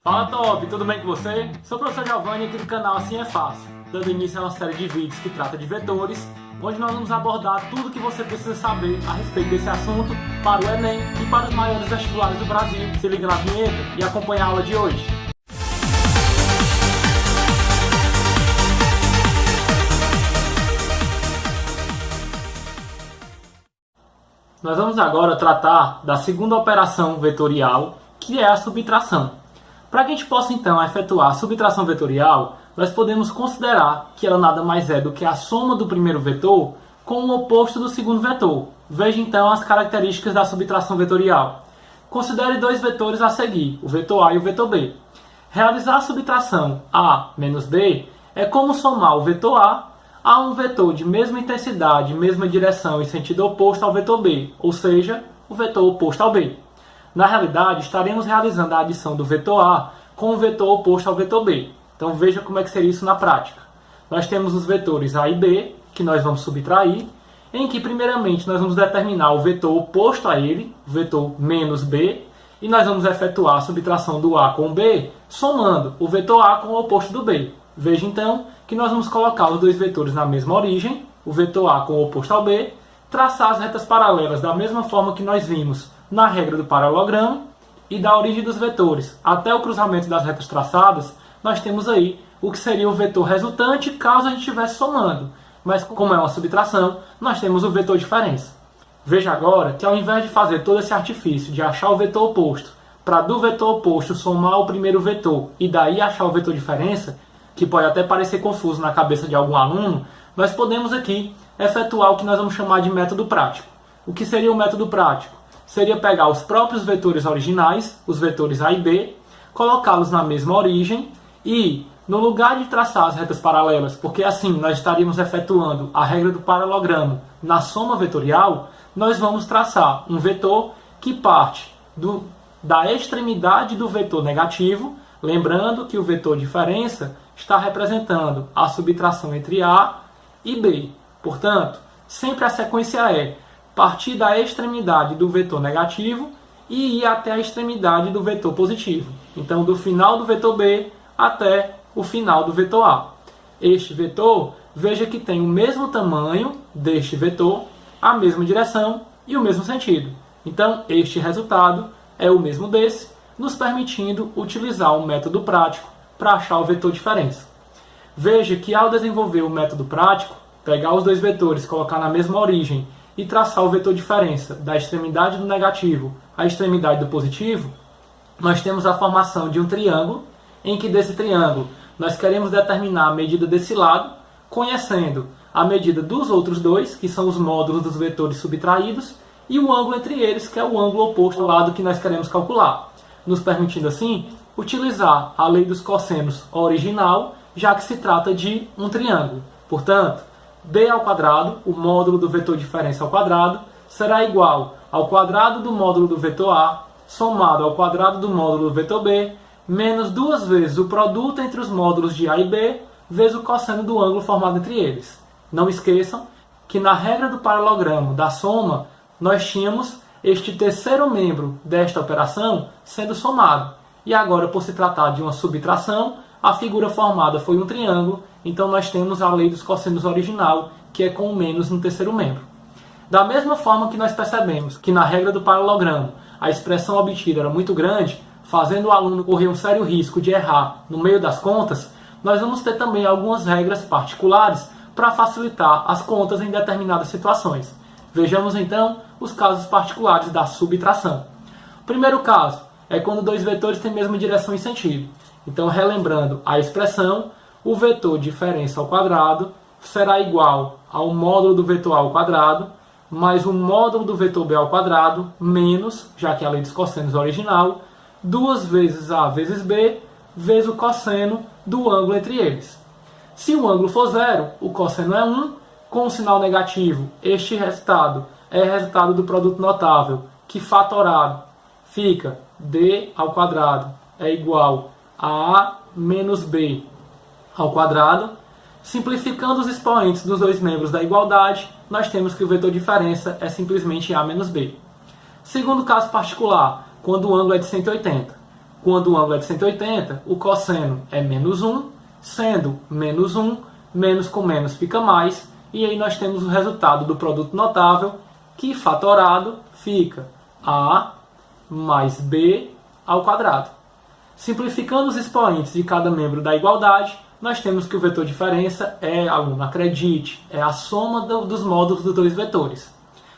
Fala Top, tudo bem com você? Sou o professor Giovanni aqui do canal Assim é Fácil, dando início a uma série de vídeos que trata de vetores, onde nós vamos abordar tudo o que você precisa saber a respeito desse assunto para o Enem e para os maiores vestibulares do Brasil. Se liga na vinheta e acompanha a aula de hoje. Nós vamos agora tratar da segunda operação vetorial, que é a subtração. Para que a gente possa então efetuar a subtração vetorial, nós podemos considerar que ela nada mais é do que a soma do primeiro vetor com o oposto do segundo vetor. Veja então as características da subtração vetorial. Considere dois vetores a seguir, o vetor A e o vetor B. Realizar a subtração A menos B é como somar o vetor A um vetor de mesma intensidade, mesma direção e sentido oposto ao vetor B, ou seja, o vetor oposto ao B. Na realidade, estaremos realizando a adição do vetor A com o vetor oposto ao vetor B. Então veja como é que seria isso na prática. Nós temos os vetores A e B, que nós vamos subtrair, em que primeiramente nós vamos determinar o vetor oposto a ele, o vetor menos B, e nós vamos efetuar a subtração do A com o B, somando o vetor A com o oposto do B. Veja então que nós vamos colocar os dois vetores na mesma origem, o vetor A com o oposto ao B, traçar as retas paralelas da mesma forma que nós vimos na regra do paralelogramo, e da origem dos vetores até o cruzamento das retas traçadas, nós temos aí o que seria o vetor resultante caso a gente estivesse somando. Mas como é uma subtração, nós temos o vetor diferença. Veja agora que ao invés de fazer todo esse artifício de achar o vetor oposto, para do vetor oposto somar o primeiro vetor e daí achar o vetor diferença, que pode até parecer confuso na cabeça de algum aluno, nós podemos aqui efetuar o que nós vamos chamar de método prático. O que seria o método prático? Seria pegar os próprios vetores originais, os vetores A e B, colocá-los na mesma origem e, no lugar de traçar as retas paralelas, porque assim nós estaríamos efetuando a regra do paralelogramo na soma vetorial, nós vamos traçar um vetor que parte da extremidade do vetor negativo, lembrando que o vetor diferença está representando a subtração entre A e B. Portanto, sempre a sequência é partir da extremidade do vetor negativo e ir até a extremidade do vetor positivo. Então, do final do vetor B até o final do vetor A. Este vetor, veja que tem o mesmo tamanho deste vetor, a mesma direção e o mesmo sentido. Então, este resultado é o mesmo desse, nos permitindo utilizar o método prático para achar o vetor diferença. Veja que ao desenvolver o método prático, pegar os dois vetores, colocar na mesma origem e traçar o vetor diferença da extremidade do negativo à extremidade do positivo, nós temos a formação de um triângulo, em que desse triângulo nós queremos determinar a medida desse lado, conhecendo a medida dos outros dois, que são os módulos dos vetores subtraídos, e o ângulo entre eles, que é o ângulo oposto ao lado que nós queremos calcular, nos permitindo assim utilizar a lei dos cossenos original, já que se trata de um triângulo. Portanto, b ao quadrado, o módulo do vetor diferença ao quadrado, será igual ao quadrado do módulo do vetor A, somado ao quadrado do módulo do vetor B, menos duas vezes o produto entre os módulos de A e B, vezes o cosseno do ângulo formado entre eles. Não esqueçam que na regra do paralelogramo da soma, nós tínhamos este terceiro membro desta operação sendo somado. E agora, por se tratar de uma subtração, a figura formada foi um triângulo, então nós temos a lei dos cossenos original, que é com o menos no terceiro membro. Da mesma forma que nós percebemos que na regra do paralelogramo a expressão obtida era muito grande, fazendo o aluno correr um sério risco de errar no meio das contas, nós vamos ter também algumas regras particulares para facilitar as contas em determinadas situações. Vejamos então os casos particulares da subtração. O primeiro caso é quando dois vetores têm a mesma direção e sentido. Então, relembrando a expressão, o vetor diferença ao quadrado será igual ao módulo do vetor A ao quadrado, mais o módulo do vetor B ao quadrado, menos, já que é a lei dos cossenos original, 2 vezes A vezes B, vezes o cosseno do ângulo entre eles. Se o ângulo for zero, o cosseno é 1, com o sinal negativo, este resultado é resultado do produto notável, que fatorado fica D ao quadrado é igual a A menos B ao quadrado. Simplificando os expoentes dos dois membros da igualdade, nós temos que o vetor diferença é simplesmente A menos B. Segundo caso particular, quando o ângulo é de 180. Quando o ângulo é de 180, o cosseno é menos 1, sendo menos 1, menos com menos fica mais, e aí nós temos o resultado do produto notável, que fatorado fica A mais B ao quadrado. Simplificando os expoentes de cada membro da igualdade, nós temos que o vetor diferença é, aluno, acredite, é a soma dos módulos dos dois vetores.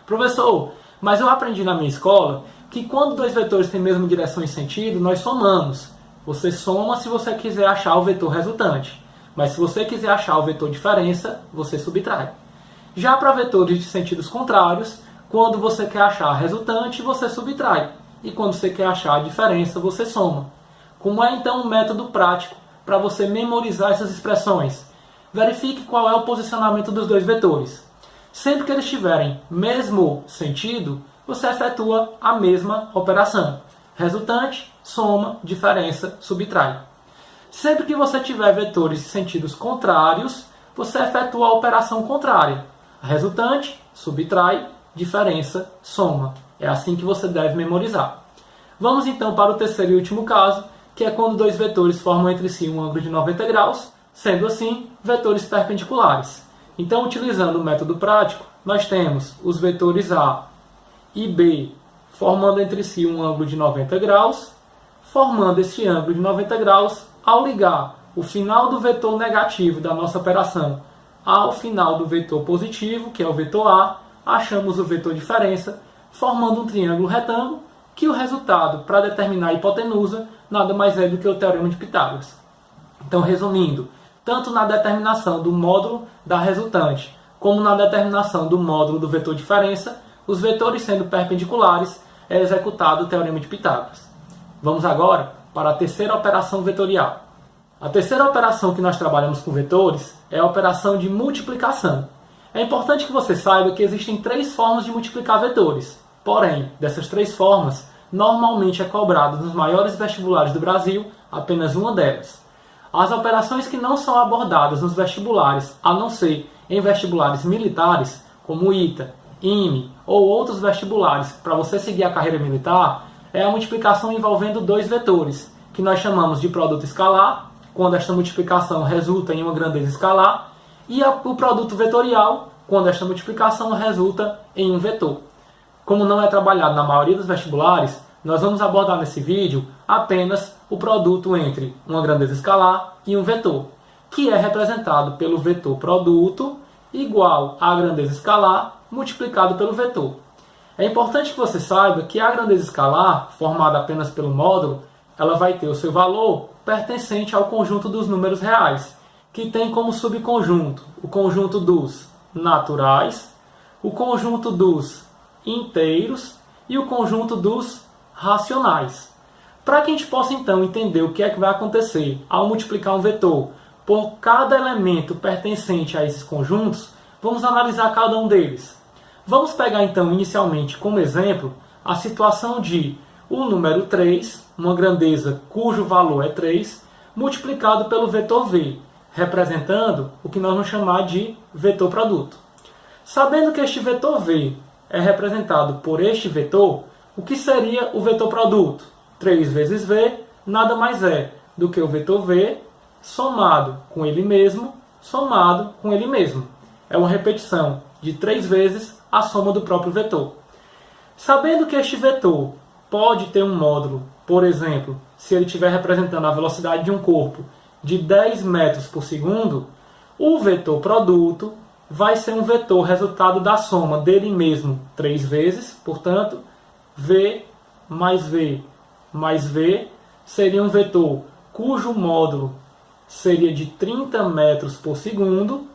Professor, mas eu aprendi na minha escola que quando dois vetores têm mesma direção e sentido, nós somamos. Você soma se você quiser achar o vetor resultante. Mas se você quiser achar o vetor diferença, você subtrai. Já para vetores de sentidos contrários, quando você quer achar a resultante, você subtrai. E quando você quer achar a diferença, você soma. Como é então um método prático para você memorizar essas expressões? Verifique qual é o posicionamento dos dois vetores. Sempre que eles tiverem mesmo sentido, você efetua a mesma operação. Resultante, soma, diferença, subtrai. Sempre que você tiver vetores de sentidos contrários, você efetua a operação contrária. Resultante, subtrai, diferença, soma. É assim que você deve memorizar. Vamos então para o terceiro e último caso, que é quando dois vetores formam entre si um ângulo de 90 graus, sendo assim, vetores perpendiculares. Então, utilizando o método prático, nós temos os vetores A e B formando entre si um ângulo de 90 graus, formando esse ângulo de 90 graus, ao ligar o final do vetor negativo da nossa operação ao final do vetor positivo, que é o vetor A, achamos o vetor diferença, formando um triângulo retângulo, que o resultado para determinar a hipotenusa nada mais é do que o teorema de Pitágoras. Então, resumindo, tanto na determinação do módulo da resultante, como na determinação do módulo do vetor diferença, os vetores sendo perpendiculares, é executado o teorema de Pitágoras. Vamos agora para a terceira operação vetorial. A terceira operação que nós trabalhamos com vetores é a operação de multiplicação. É importante que você saiba que existem três formas de multiplicar vetores. Porém, dessas três formas, normalmente é cobrado nos maiores vestibulares do Brasil apenas uma delas. As operações que não são abordadas nos vestibulares, a não ser em vestibulares militares, como ITA, IME ou outros vestibulares para você seguir a carreira militar, é a multiplicação envolvendo dois vetores, que nós chamamos de produto escalar, quando esta multiplicação resulta em uma grandeza escalar, e o produto vetorial, quando esta multiplicação resulta em um vetor. Como não é trabalhado na maioria dos vestibulares, nós vamos abordar nesse vídeo apenas o produto entre uma grandeza escalar e um vetor, que é representado pelo vetor produto igual à grandeza escalar multiplicado pelo vetor. É importante que você saiba que a grandeza escalar, formada apenas pelo módulo, ela vai ter o seu valor pertencente ao conjunto dos números reais, que tem como subconjunto o conjunto dos naturais, o conjunto dos inteiros e o conjunto dos racionais. Para que a gente possa então entender o que é que vai acontecer ao multiplicar um vetor por cada elemento pertencente a esses conjuntos, vamos analisar cada um deles. Vamos pegar então inicialmente como exemplo a situação de o número 3, uma grandeza cujo valor é 3, multiplicado pelo vetor V, representando o que nós vamos chamar de vetor produto. Sabendo que este vetor V é representado por este vetor, o que seria o vetor produto? 3 vezes V nada mais é do que o vetor V somado com ele mesmo, somado com ele mesmo. É uma repetição de 3 vezes a soma do próprio vetor. Sabendo que este vetor pode ter um módulo, por exemplo, se ele estiver representando a velocidade de um corpo de 10 metros por segundo, o vetor produto vai ser um vetor resultado da soma dele mesmo 3 vezes, portanto, V mais V mais V seria um vetor cujo módulo seria de 30 metros por segundo,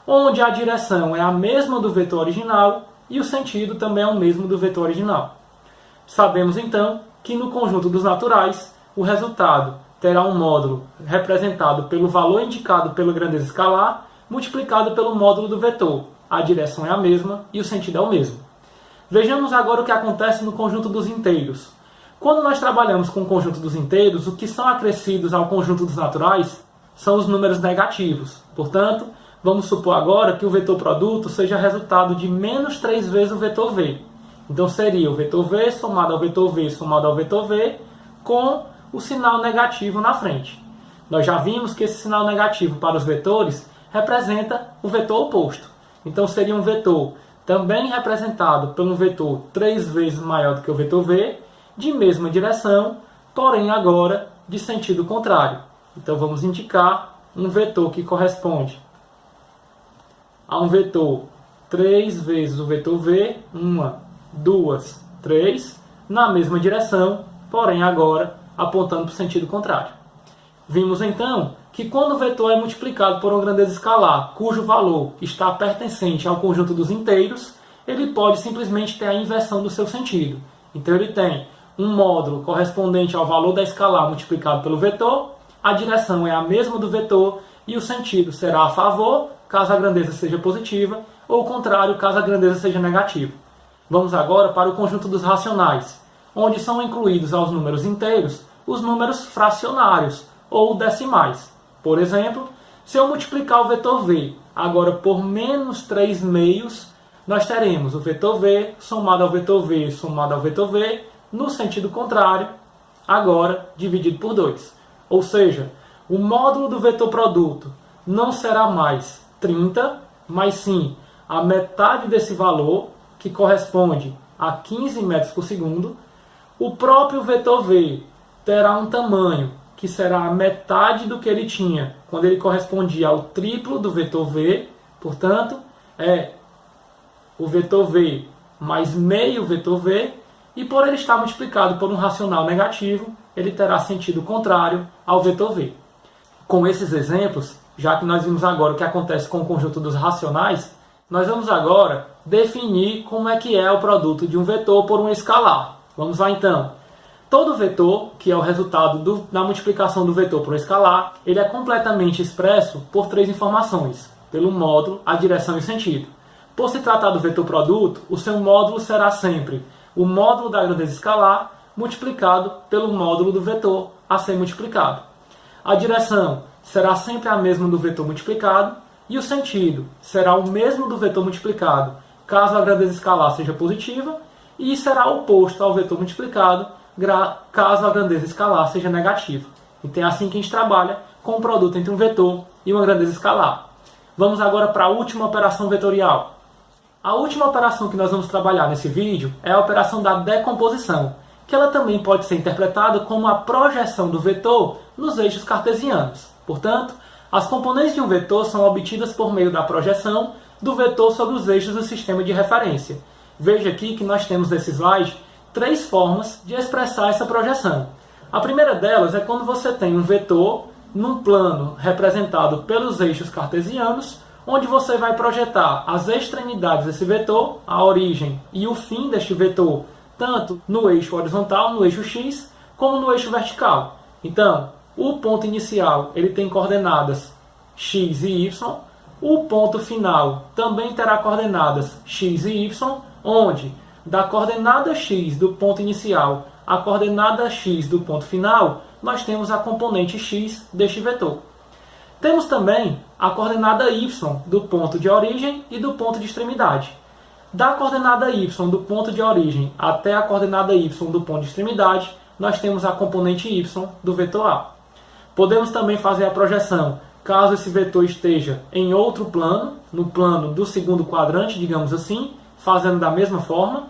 onde a direção é a mesma do vetor original e o sentido também é o mesmo do vetor original. Sabemos então que no conjunto dos naturais, o resultado terá um módulo representado pelo valor indicado pela grandeza escalar, multiplicado pelo módulo do vetor. A direção é a mesma e o sentido é o mesmo. Vejamos agora o que acontece no conjunto dos inteiros. Quando nós trabalhamos com o conjunto dos inteiros, o que são acrescidos ao conjunto dos naturais são os números negativos. Portanto, vamos supor agora que o vetor produto seja resultado de menos 3 vezes o vetor V. Então seria o vetor V somado ao vetor V somado ao vetor V com o sinal negativo na frente. Nós já vimos que esse sinal negativo para os vetores representa o vetor oposto. Então seria um vetor também representado por um vetor 3 vezes maior do que o vetor v, de mesma direção, porém agora de sentido contrário. Então vamos indicar um vetor que corresponde a um vetor 3 vezes o vetor v, 1, 2, 3, na mesma direção, porém agora apontando para o sentido contrário. Vimos então que quando o vetor é multiplicado por uma grandeza escalar, cujo valor está pertencente ao conjunto dos inteiros, ele pode simplesmente ter a inversão do seu sentido. Então ele tem um módulo correspondente ao valor da escalar multiplicado pelo vetor, a direção é a mesma do vetor e o sentido será a favor, caso a grandeza seja positiva, ou o contrário, caso a grandeza seja negativa. Vamos agora para o conjunto dos racionais, onde são incluídos aos números inteiros os números fracionários, ou decimais. Por exemplo, se eu multiplicar o vetor v agora por menos 3 meios, nós teremos o vetor v somado ao vetor v somado ao vetor v no sentido contrário, agora dividido por 2. Ou seja, o módulo do vetor produto não será mais 30, mas sim a metade desse valor, que corresponde a 15 metros por segundo. O próprio vetor v terá um tamanho que será a metade do que ele tinha quando ele correspondia ao triplo do vetor v, portanto, é o vetor v mais meio vetor v, e por ele estar multiplicado por um racional negativo, ele terá sentido contrário ao vetor v. Com esses exemplos, já que nós vimos agora o que acontece com o conjunto dos racionais, nós vamos agora definir como é que é o produto de um vetor por um escalar. Vamos lá então. Todo vetor, que é o resultado da multiplicação do vetor por um escalar, ele é completamente expresso por 3 informações, pelo módulo, a direção e o sentido. Por se tratar do vetor produto, o seu módulo será sempre o módulo da grandeza escalar multiplicado pelo módulo do vetor a ser multiplicado. A direção será sempre a mesma do vetor multiplicado e o sentido será o mesmo do vetor multiplicado, caso a grandeza escalar seja positiva, e será oposto ao vetor multiplicado, caso a grandeza escalar seja negativa. Então é assim que a gente trabalha com o produto entre um vetor e uma grandeza escalar. Vamos agora para a última operação vetorial. A última operação que nós vamos trabalhar nesse vídeo é a operação da decomposição, que ela também pode ser interpretada como a projeção do vetor nos eixos cartesianos. Portanto, as componentes de um vetor são obtidas por meio da projeção do vetor sobre os eixos do sistema de referência. Veja aqui que nós temos nesse slide 3 formas de expressar essa projeção. A primeira delas é quando você tem um vetor num plano representado pelos eixos cartesianos, onde você vai projetar as extremidades desse vetor, a origem e o fim deste vetor, tanto no eixo horizontal, no eixo x, como no eixo vertical. Então, o ponto inicial ele tem coordenadas x e y, o ponto final também terá coordenadas x e y, onde da coordenada x do ponto inicial à coordenada x do ponto final, nós temos a componente x deste vetor. Temos também a coordenada y do ponto de origem e do ponto de extremidade. Da coordenada y do ponto de origem até a coordenada y do ponto de extremidade, nós temos a componente y do vetor A. Podemos também fazer a projeção, caso esse vetor esteja em outro plano, no plano do segundo quadrante, digamos assim, fazendo da mesma forma.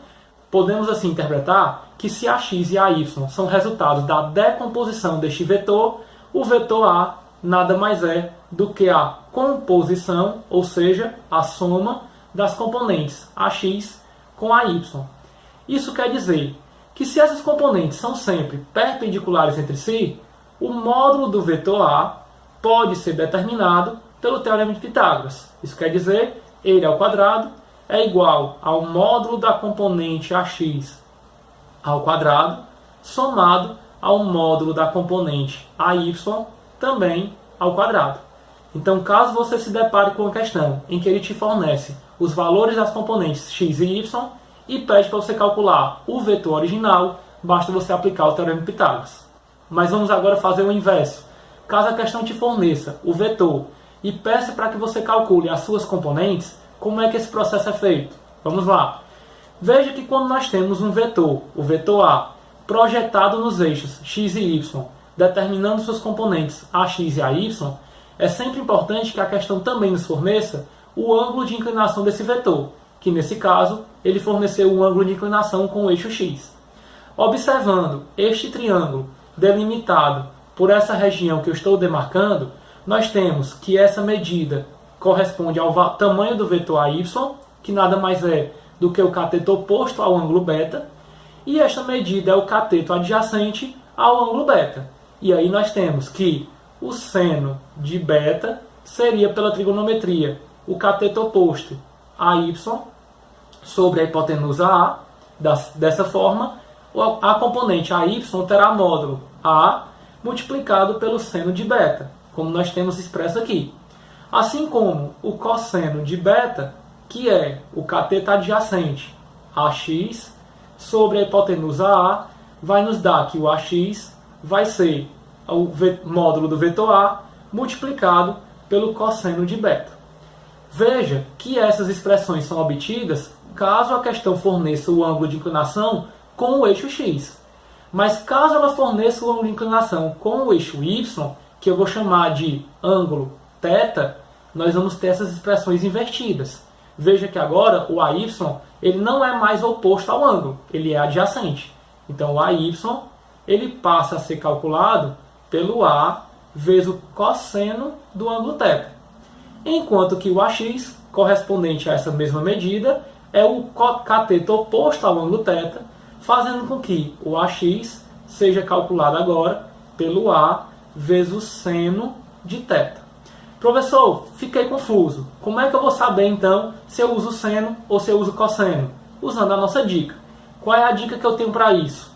Podemos assim interpretar que se a x e a y são resultados da decomposição deste vetor, o vetor A nada mais é do que a composição, ou seja, a soma das componentes AX com AY. Isso quer dizer que se essas componentes são sempre perpendiculares entre si, o módulo do vetor A pode ser determinado pelo Teorema de Pitágoras. Isso quer dizer, ele ao quadrado é igual ao módulo da componente AX ao quadrado, somado ao módulo da componente AY também ao quadrado. Então, caso você se depare com uma questão em que ele te fornece os valores das componentes x e y e pede para você calcular o vetor original, basta você aplicar o Teorema de Pitágoras. Mas vamos agora fazer o inverso. Caso a questão te forneça o vetor e peça para que você calcule as suas componentes, como é que esse processo é feito? Vamos lá. Veja que quando nós temos um vetor, o vetor A, projetado nos eixos x e y, determinando seus componentes ax e ay, é sempre importante que a questão também nos forneça o ângulo de inclinação desse vetor, que nesse caso ele forneceu um ângulo de inclinação com o eixo x. Observando este triângulo delimitado por essa região que eu estou demarcando, nós temos que essa medida corresponde ao tamanho do vetor AY, que nada mais é do que o cateto oposto ao ângulo beta, e esta medida é o cateto adjacente ao ângulo beta. E aí nós temos que o seno de beta seria, pela trigonometria, o cateto oposto a y sobre a hipotenusa A. Dessa forma, a componente AY terá módulo A multiplicado pelo seno de beta, como nós temos expresso aqui. Assim como o cosseno de beta, que é o cateto adjacente AX sobre a hipotenusa A, vai nos dar que o AX vai ser o módulo do vetor A multiplicado pelo cosseno de beta. Veja que essas expressões são obtidas caso a questão forneça o ângulo de inclinação com o eixo x. Mas caso ela forneça o ângulo de inclinação com o eixo y, que eu vou chamar de ângulo θ, nós vamos ter essas expressões invertidas. Veja que agora o AY ele não é mais oposto ao ângulo, ele é adjacente. Então o AY ele passa a ser calculado pelo A vezes o cosseno do ângulo θ. Enquanto que o AX, correspondente a essa mesma medida, é o cateto oposto ao ângulo θ, fazendo com que o AX seja calculado agora pelo A vezes o seno de θ. Professor, fiquei confuso. Como é que eu vou saber então se eu uso seno ou se eu uso cosseno? Usando a nossa dica. Qual é a dica que eu tenho para isso?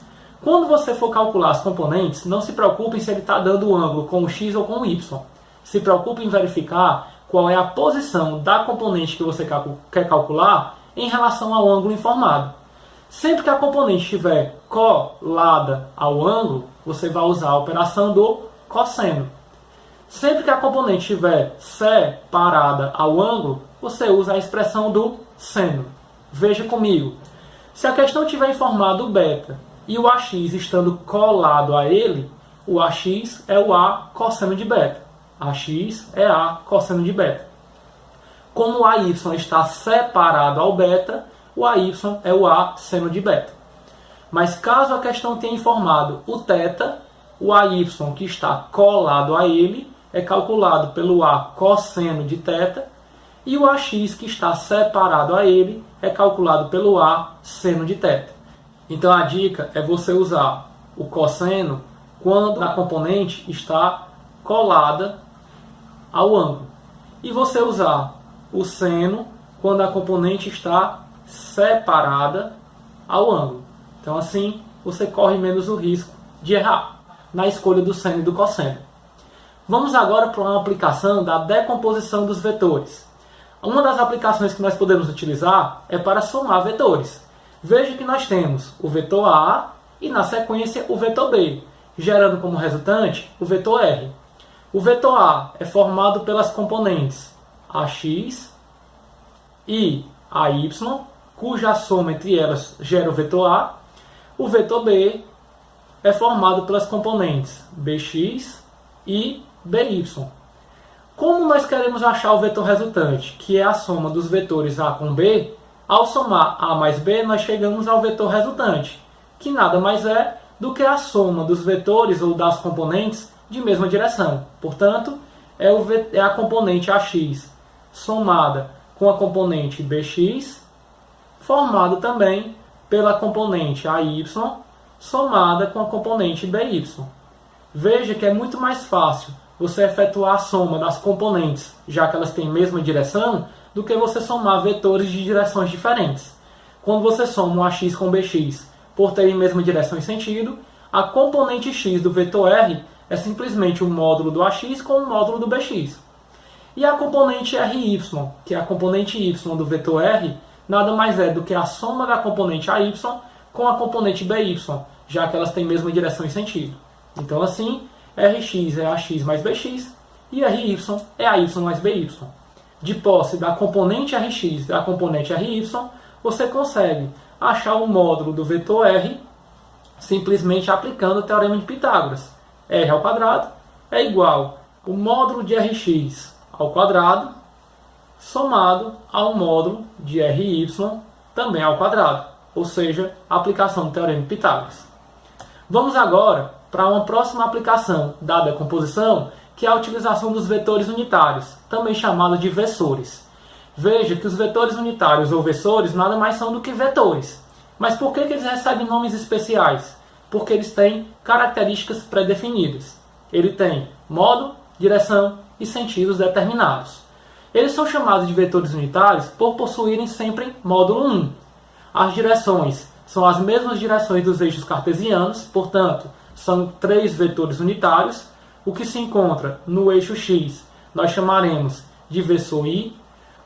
Quando você for calcular as componentes, não se preocupe se ele está dando o ângulo com o x ou com o y. Se preocupe em verificar qual é a posição da componente que você quer calcular em relação ao ângulo informado. Sempre que a componente estiver colada ao ângulo, você vai usar a operação do cosseno. Sempre que a componente estiver separada ao ângulo, você usa a expressão do seno. Veja comigo. Se a questão tiver informado o beta e o AX estando colado a ele, o AX é o A cosseno de beta. AX é A cosseno de beta. Como o AY está separado ao beta, o AY é o A seno de beta. Mas caso a questão tenha informado o θ, o AY que está colado a ele é calculado pelo A cosseno de θ, e o AX que está separado a ele é calculado pelo A seno de θ. Então a dica é você usar o cosseno quando a componente está colada ao ângulo, e você usar o seno quando a componente está separada ao ângulo. Então assim você corre menos o risco de errar na escolha do seno e do cosseno. Vamos agora para uma aplicação da decomposição dos vetores. Uma das aplicações que nós podemos utilizar é para somar vetores. Veja que nós temos o vetor A e na sequência o vetor B, gerando como resultante o vetor R. O vetor A é formado pelas componentes AX e AY, cuja soma entre elas gera o vetor A. O vetor B é formado pelas componentes BX e BY. Como nós queremos achar o vetor resultante, que é a soma dos vetores A com B, ao somar A mais B, nós chegamos ao vetor resultante, que nada mais é do que a soma dos vetores ou das componentes de mesma direção. Portanto, é a componente AX somada com a componente BX, formado também pela componente AY, somada com a componente BY. Veja que é muito mais fácil você efetuar a soma das componentes, já que elas têm a mesma direção, do que você somar vetores de direções diferentes. Quando você soma o AX com o BX por terem a mesma direção e sentido, a componente x do vetor R é simplesmente o módulo do AX com o módulo do BX. E a componente RY, que é a componente y do vetor R, nada mais é do que a soma da componente AY com a componente BY, já que elas têm a mesma direção e sentido. Então assim, Rx é AX mais BX e RY é AY mais BY. De posse da componente Rx e da componente RY, você consegue achar o módulo do vetor R simplesmente aplicando o Teorema de Pitágoras. R ao quadrado é igual o módulo de Rx ao quadrado somado ao módulo de Ry também ao quadrado, ou seja, a aplicação do Teorema de Pitágoras. Vamos agora para uma próxima aplicação da decomposição, que é a utilização dos vetores unitários, também chamados de versores. Veja que os vetores unitários ou versores nada mais são do que vetores. Mas por que eles recebem nomes especiais? Porque eles têm características pré-definidas. Ele tem modo, direção e sentidos determinados. Eles são chamados de vetores unitários por possuírem sempre módulo 1. As direções são as mesmas direções dos eixos cartesianos, portanto, são 3 vetores unitários. O que se encontra no eixo x nós chamaremos de versor i,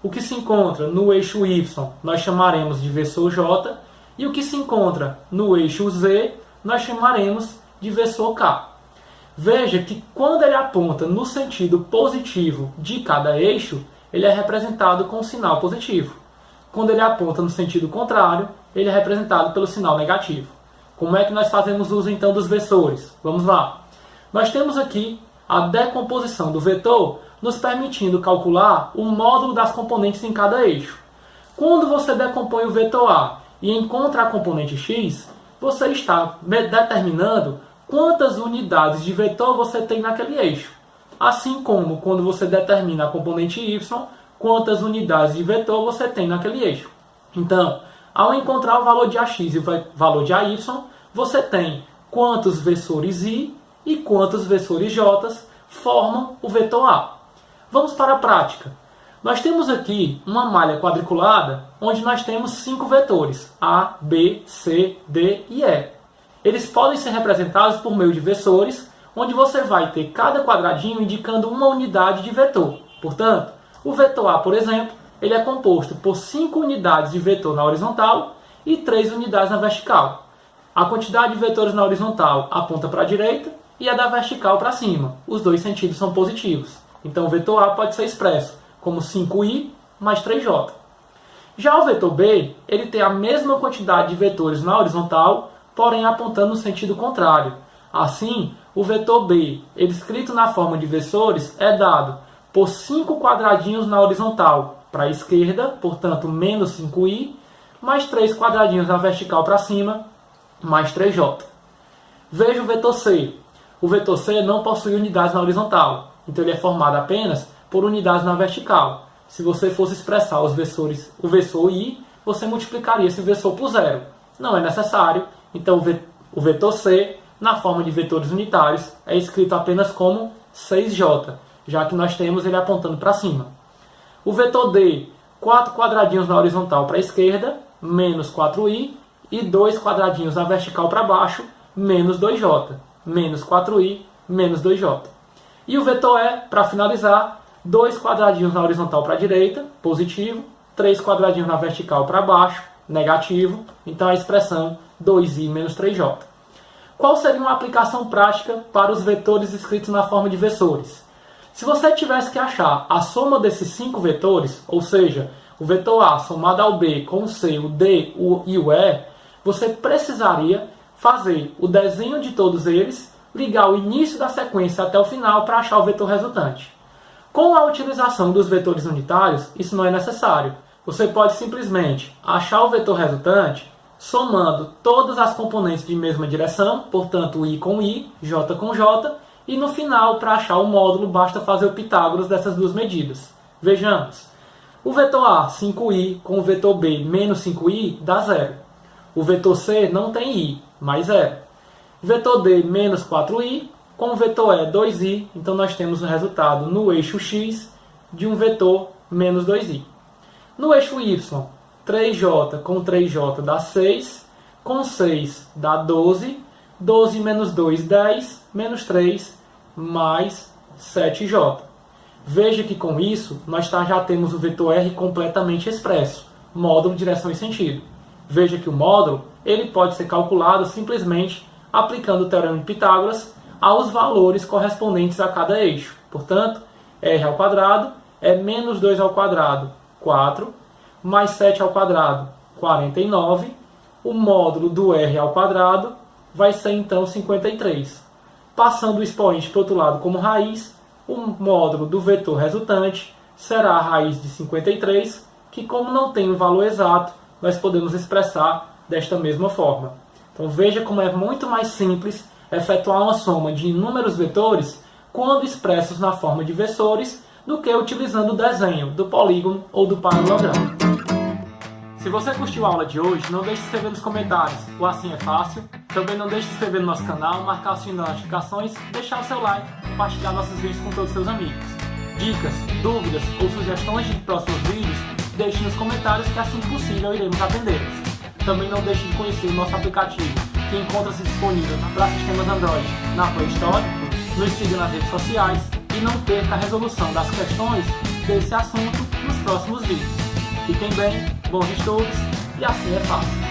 o que se encontra no eixo y nós chamaremos de versor j, e o que se encontra no eixo z nós chamaremos de versor k. Veja que quando ele aponta no sentido positivo de cada eixo, ele é representado com o sinal positivo. Quando ele aponta no sentido contrário, ele é representado pelo sinal negativo. Como é que nós fazemos uso então dos versores? Vamos lá. Nós temos aqui a decomposição do vetor, nos permitindo calcular o módulo das componentes em cada eixo. Quando você decompõe o vetor A e encontra a componente x, você está determinando quantas unidades de vetor você tem naquele eixo. Assim como quando você determina a componente y, quantas unidades de vetor você tem naquele eixo. Então, ao encontrar o valor de ax e o valor de ay, você tem quantos versores i e quantos versores j formam o vetor A. Vamos para a prática. Nós temos aqui uma malha quadriculada onde nós temos 5 vetores, A, B, C, D e E. Eles podem ser representados por meio de versores, onde você vai ter cada quadradinho indicando uma unidade de vetor. Portanto, o vetor A, por exemplo, ele é composto por 5 unidades de vetor na horizontal e 3 unidades na vertical. A quantidade de vetores na horizontal aponta para a direita e a da vertical para cima. Os dois sentidos são positivos. Então o vetor A pode ser expresso como 5i mais 3j. Já o vetor B, ele tem a mesma quantidade de vetores na horizontal, porém apontando no sentido contrário. Assim, o vetor B, ele escrito na forma de versores, é dado por 5 quadradinhos na horizontal para a esquerda, portanto menos 5i, mais 3 quadradinhos na vertical para cima, mais 3j. Veja o vetor C. O vetor C não possui unidades na horizontal, então ele é formado apenas por unidades na vertical. Se você fosse expressar os versores, o versor i, você multiplicaria esse versor por 0. Não é necessário, então o vetor C, na forma de vetores unitários, é escrito apenas como 6j, já que nós temos ele apontando para cima. O vetor D, 4 quadradinhos na horizontal para a esquerda, menos 4i, e 2 quadradinhos na vertical para baixo, menos 2j, menos 4i, menos 2j. E o vetor E, para finalizar, 2 quadradinhos na horizontal para a direita, positivo, 3 quadradinhos na vertical para baixo, negativo, então a expressão 2i menos 3j. Qual seria uma aplicação prática para os vetores escritos na forma de versores? Se você tivesse que achar a soma desses 5 vetores, ou seja, o vetor A somado ao B com o C, o D e o E, você precisaria fazer o desenho de todos eles, ligar o início da sequência até o final para achar o vetor resultante. Com a utilização dos vetores unitários, isso não é necessário. Você pode simplesmente achar o vetor resultante somando todas as componentes de mesma direção, portanto i com i, j com j, e no final, para achar o módulo, basta fazer o Pitágoras dessas duas medidas. Vejamos. O vetor A, 5i, com o vetor B, menos 5i, dá 0. O vetor C não tem i, mais 0. O vetor D, menos 4i, com o vetor E, 2i, então nós temos o resultado no eixo x de um vetor menos 2i. No eixo y, 3j com 3j dá 6, com 6 dá 12, 12 menos 2, 10, menos 3, mais 7j. Veja que com isso, nós já temos o vetor R completamente expresso, módulo, direção e sentido. Veja que o módulo ele pode ser calculado simplesmente aplicando o Teorema de Pitágoras aos valores correspondentes a cada eixo. Portanto, R ao quadrado é menos 2 ao quadrado, 4, mais 7 ao quadrado, 49. O módulo do R ao quadrado vai ser então 53. Passando o expoente para o outro lado como raiz, o módulo do vetor resultante será a raiz de 53, que como não tem um valor exato, nós podemos expressar desta mesma forma. Então veja como é muito mais simples efetuar uma soma de inúmeros vetores quando expressos na forma de versores do que utilizando o desenho do polígono ou do paralelogramo. Se você curtiu a aula de hoje, não deixe de escrever nos comentários, o Assim é Fácil. Também não deixe de se inscrever no nosso canal, marcar o sininho das notificações, deixar o seu like, compartilhar nossos vídeos com todos os seus amigos. Dicas, dúvidas ou sugestões de próximos vídeos, deixe nos comentários que assim que possível iremos atendê-los. Também não deixe de conhecer o nosso aplicativo, que encontra-se disponível para sistemas Android na Play Store, nos siga nas redes sociais e não perca a resolução das questões desse assunto nos próximos vídeos. Fiquem bem, bons estudos e assim é fácil.